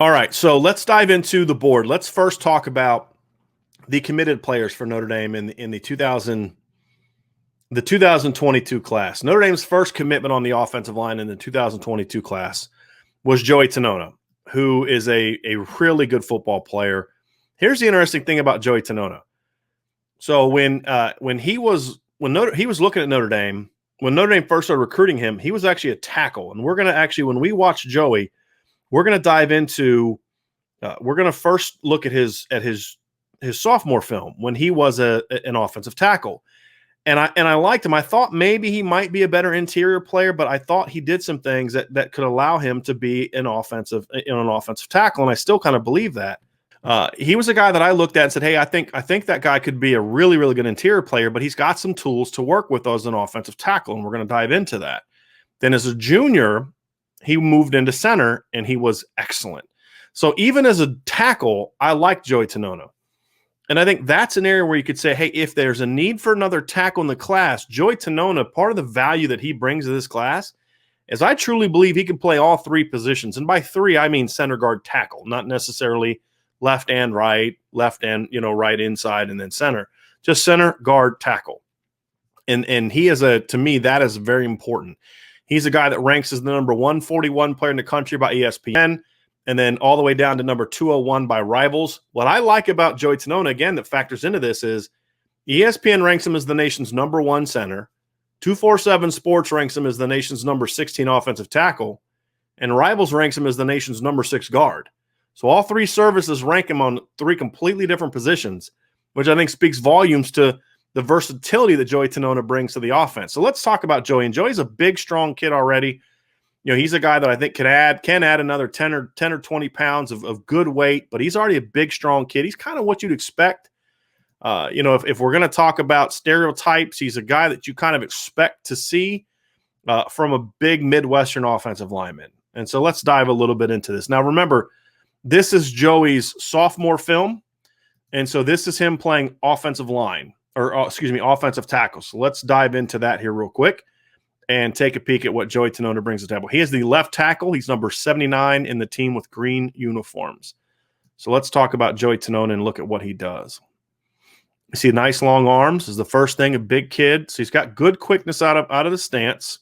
All right, so let's dive into the board. Let's first talk about the committed players for Notre Dame in the 2022 class. Notre Dame's first commitment on the offensive line in the 2022 class was Joey Tanona, who is a really good football player. Here's the interesting thing about Joey Tanona. So when he was looking at Notre Dame, when Notre Dame first started recruiting him, he was actually a tackle. And we're going to actually, when we watch Joey, we're going to dive into we're going to first look at his sophomore film when he was an offensive tackle. And I liked him. I thought maybe he might be a better interior player, but I thought he did some things that could allow him to be an offensive tackle, and I still kind of believe that. He was a guy that I looked at and said, "Hey, I think that guy could be a really, really good interior player, but he's got some tools to work with as an offensive tackle," and we're going to dive into that. Then as a junior, he moved into center, and he was excellent. So even as a tackle, I like Joey Tanona. And I think that's an area where you could say, hey, if there's a need for another tackle in the class, Joey Tanona, part of the value that he brings to this class is I truly believe he can play all three positions. And by three, I mean center, guard, tackle, not necessarily left and right, right inside and then center. Just center, guard, tackle. And he is to me, that is very important. He's a guy that ranks as the number 141 player in the country by ESPN. And then all the way down to number 201 by Rivals. What I like about Joey Tanona, again, that factors into this is ESPN ranks him as the nation's number 1 center. 247 Sports ranks him as the nation's number 16 offensive tackle. And Rivals ranks him as the nation's number 6 guard. So all three services rank him on 3 completely different positions, which I think speaks volumes to the versatility that Joey Tanona brings to the offense. So let's talk about Joey. And Joey's a big, strong kid already. He's a guy that I think can add another 10 or 20 pounds of good weight, but he's already a big, strong kid. He's kind of what you'd expect. If we're going to talk about stereotypes, he's a guy that you kind of expect to see from a big Midwestern offensive lineman. And so let's dive a little bit into this. Now, remember, this is Joey's sophomore film. And so this is him playing offensive tackle. So let's dive into that here real quick and take a peek at what Joey Tanona brings to the table. He is the left tackle. He's number 79 in the team with green uniforms. So let's talk about Joey Tanona and look at what he does. You see nice long arms is the first thing, a big kid. So he's got good quickness out of the stance.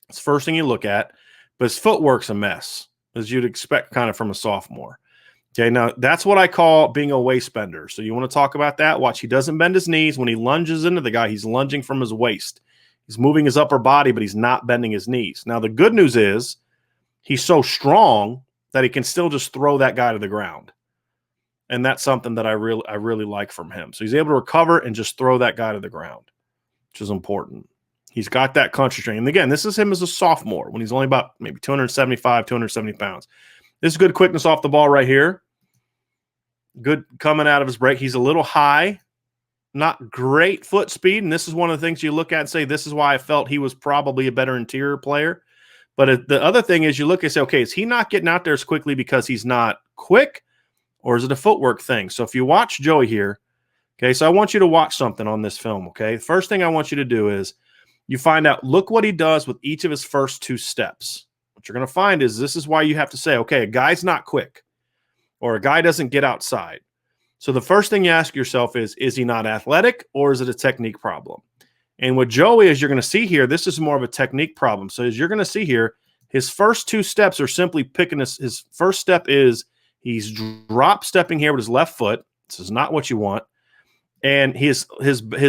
It's the first thing you look at. But his footwork's a mess, as you'd expect kind of from a sophomore. Okay, now that's what I call being a waist bender. So you want to talk about that? Watch, he doesn't bend his knees. When he lunges into the guy, he's lunging from his waist. He's moving his upper body, but he's not bending his knees. Now, the good news is he's so strong that he can still just throw that guy to the ground. And that's something that I really like from him. So he's able to recover and just throw that guy to the ground, which is important. He's got that country training. And again, this is him as a sophomore when he's only about maybe 270 pounds. This is good quickness off the ball right here. Good coming out of his break. He's a little high. Not great foot speed, and this is one of the things you look at and say, this is why I felt he was probably a better interior player. But the other thing is you look and say, okay, is he not getting out there as quickly because he's not quick, or is it a footwork thing? So if you watch Joey here, okay, so I want you to watch something on this film, okay? The first thing I want you to do is you find out, look what he does with each of his first 2 steps. What you're going to find is this is why you have to say, okay, a guy's not quick, or a guy doesn't get outside. So the first thing you ask yourself is he not athletic, or is it a technique problem? And with Joey, as you're going to see here, this is more of a technique problem. So as you're going to see here, his first 2 steps are simply picking his first step is he's drop stepping here with his left foot. This is not what you want. And his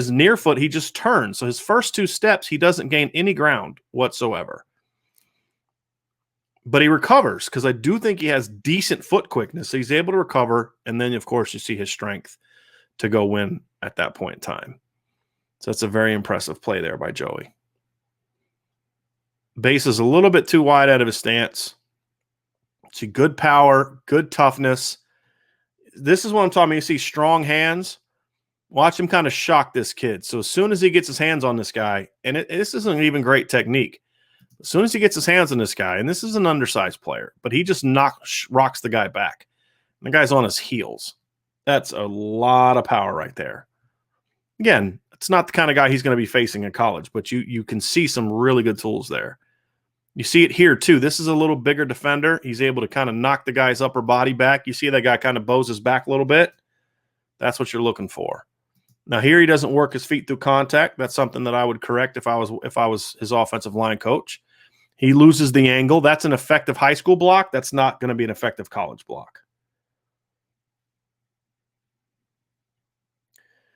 near foot, he just turns. So his first 2 steps, he doesn't gain any ground whatsoever. But he recovers because I do think he has decent foot quickness. So he's able to recover. And then, of course, you see his strength to go win at that point in time. So that's a very impressive play there by Joey. Base is a little bit too wide out of his stance. See good power, good toughness. This is what I'm talking about. You see strong hands. Watch him kind of shock this kid. So as soon as he gets his hands on this guy, and this isn't even great technique. As soon as he gets his hands on this guy, and this is an undersized player, but he just rocks the guy back. The guy's on his heels. That's a lot of power right there. Again, it's not the kind of guy he's going to be facing in college, but you can see some really good tools there. You see it here too. This is a little bigger defender. He's able to kind of knock the guy's upper body back. You see that guy kind of bows his back a little bit. That's what you're looking for. Now here he doesn't work his feet through contact. That's something that I would correct if I was his offensive line coach. He loses the angle. That's an effective high school block. That's not going to be an effective college block.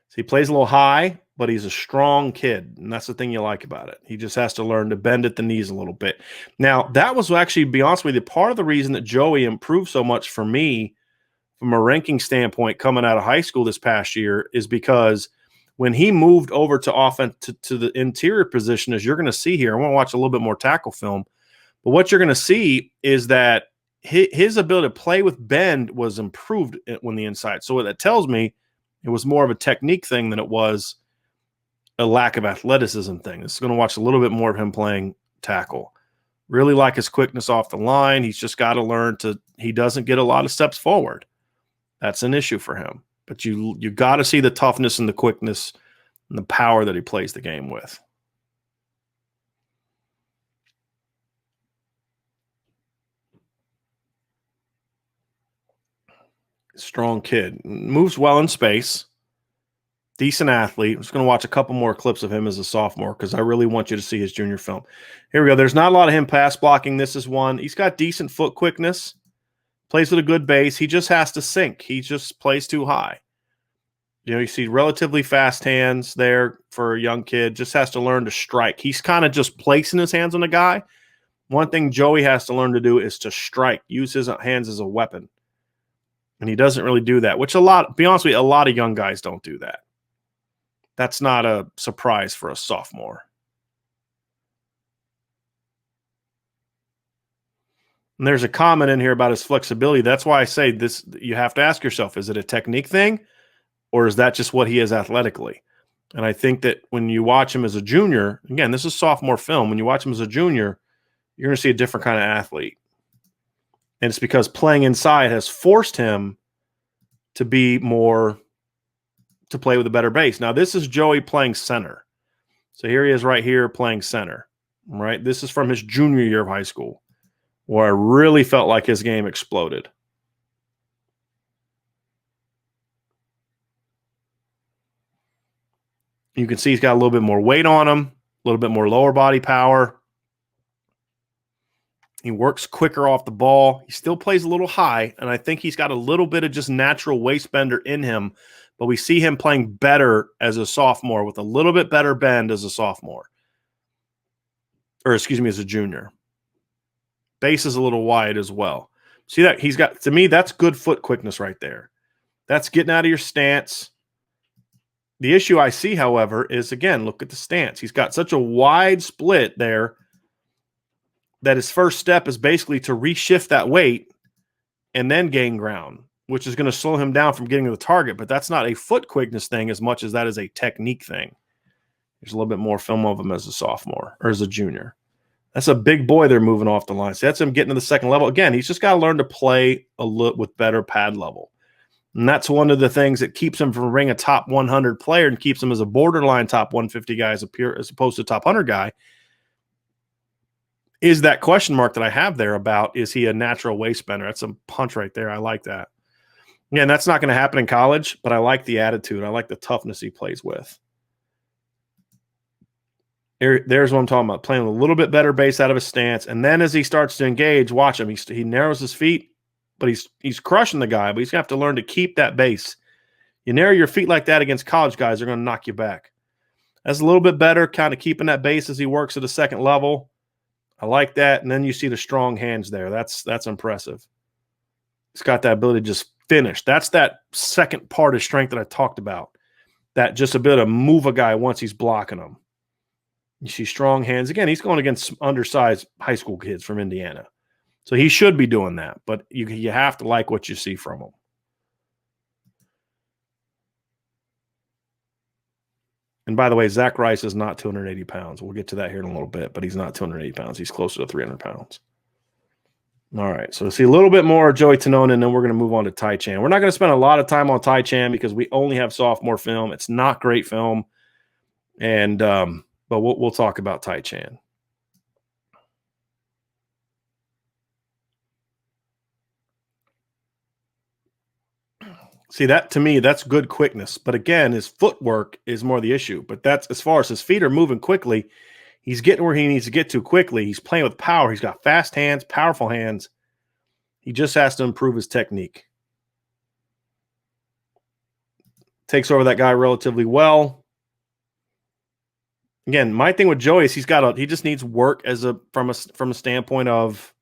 So he plays a little high, but he's a strong kid, and that's the thing you like about it. He just has to learn to bend at the knees a little bit. Now, that was actually, to be honest with you, part of the reason that Joey improved so much for me from a ranking standpoint coming out of high school this past year is because when he moved over to offense to the interior position, as you're going to see here, I want to watch a little bit more tackle film, but what you're going to see is that his ability to play with bend was improved when the inside. So what that tells me, it was more of a technique thing than it was a lack of athleticism thing. This is going to watch a little bit more of him playing tackle. Really like his quickness off the line. He's just got to learn he doesn't get a lot of steps forward. That's an issue for him. But you got to see the toughness and the quickness and the power that he plays the game with. Strong kid. Moves well in space. Decent athlete. I'm just going to watch a couple more clips of him as a sophomore because I really want you to see his junior film. Here we go. There's not a lot of him pass blocking. This is one. He's got decent foot quickness. Plays with a good base. He just has to sink. He just plays too high. You see relatively fast hands there for a young kid. Just has to learn to strike. He's kind of just placing his hands on the guy. One thing Joey has to learn to do is to strike. Use his hands as a weapon. And he doesn't really do that, which be honest with you, a lot of young guys don't do that. That's not a surprise for a sophomore. And there's a comment in here about his flexibility. That's why I say this, you have to ask yourself, is it a technique thing or is that just what he is athletically? And I think that when you watch him as a junior, again, this is sophomore film. When you watch him as a junior, you're going to see a different kind of athlete. And it's because playing inside has forced him to be more, to play with a better base. Now, this is Joey playing center. So here he is right here playing center, right? This is from his junior year of high school where I really felt like his game exploded. You can see he's got a little bit more weight on him, a little bit more lower body power. He works quicker off the ball. He still plays a little high, and I think he's got a little bit of just natural waist bender in him, but we see him playing better as a sophomore with a little bit better bend as a sophomore. Or excuse me, as a junior. Base is a little wide as well. See that? He's got, to me, that's good foot quickness right there. That's getting out of your stance. The issue I see, however, is, again, look at the stance. He's got such a wide split there that his first step is basically to reshift that weight and then gain ground, which is going to slow him down from getting to the target. But that's not a foot quickness thing as much as that is a technique thing. There's a little bit more film of him as a sophomore or as a junior. That's a big boy they're moving off the line. So that's him getting to the second level. Again, he's just got to learn to play a little with better pad level. And that's one of the things that keeps him from being a top 100 player and keeps him as a borderline top 150 guy as opposed to top 100 guy. Is that question mark that I have there about, is he a natural waist bender? That's a punch right there. I like that. Again, that's not going to happen in college, but I like the attitude. I like the toughness he plays with. There's what I'm talking about, playing a little bit better base out of his stance. And then as he starts to engage, watch him. He narrows his feet, but he's crushing the guy, but he's going to have to learn to keep that base. You narrow your feet like that against college guys, they're going to knock you back. That's a little bit better, kind of keeping that base as he works at the second level. I like that. And then you see the strong hands there. That's impressive. He's got that ability to just finish. That's that second part of strength that I talked about. That just ability to move a guy once he's blocking him. You see strong hands. Again, he's going against undersized high school kids from Indiana. So he should be doing that. But you have to like what you see from him. And by the way, Zach Rice is not 280 pounds. We'll get to that here in a little bit, but he's not 280 pounds. He's closer to 300 pounds. All right, so see a little bit more of Joey Tanona, and then we're going to move on to Tai Chan. We're not going to spend a lot of time on Tai Chan because we only have sophomore film. It's not great film, and but we'll talk about Tai Chan. See, that to me, that's good quickness. But again, his footwork is more the issue. But that's as far as his feet are moving quickly. He's getting where he needs to get to quickly. He's playing with power. He's got fast hands, powerful hands. He just has to improve his technique. Takes over that guy relatively well. Again, my thing with Joey is he just needs work from a standpoint of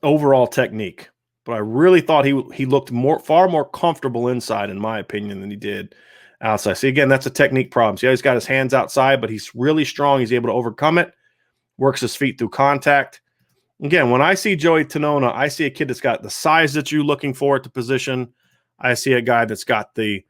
overall technique. But I really thought he looked far more comfortable inside, in my opinion, than he did outside. See, again, that's a technique problem. See, he's got his hands outside, but he's really strong. He's able to overcome it, works his feet through contact. Again, when I see Joey Tanona, I see a kid that's got the size that you're looking for at the position. I see a guy that's got the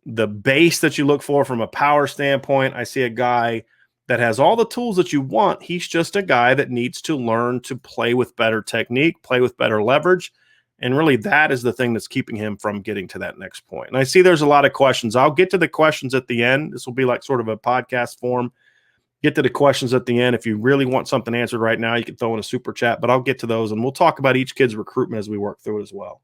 base that you look for from a power standpoint. I see a guy that has all the tools that you want. He's just a guy that needs to learn to play with better technique, play with better leverage. And really, that is the thing that's keeping him from getting to that next point. And I see there's a lot of questions. I'll get to the questions at the end. This will be like sort of a podcast form. Get to the questions at the end. If you really want something answered right now, you can throw in a super chat, but I'll get to those, and we'll talk about each kid's recruitment as we work through it as well.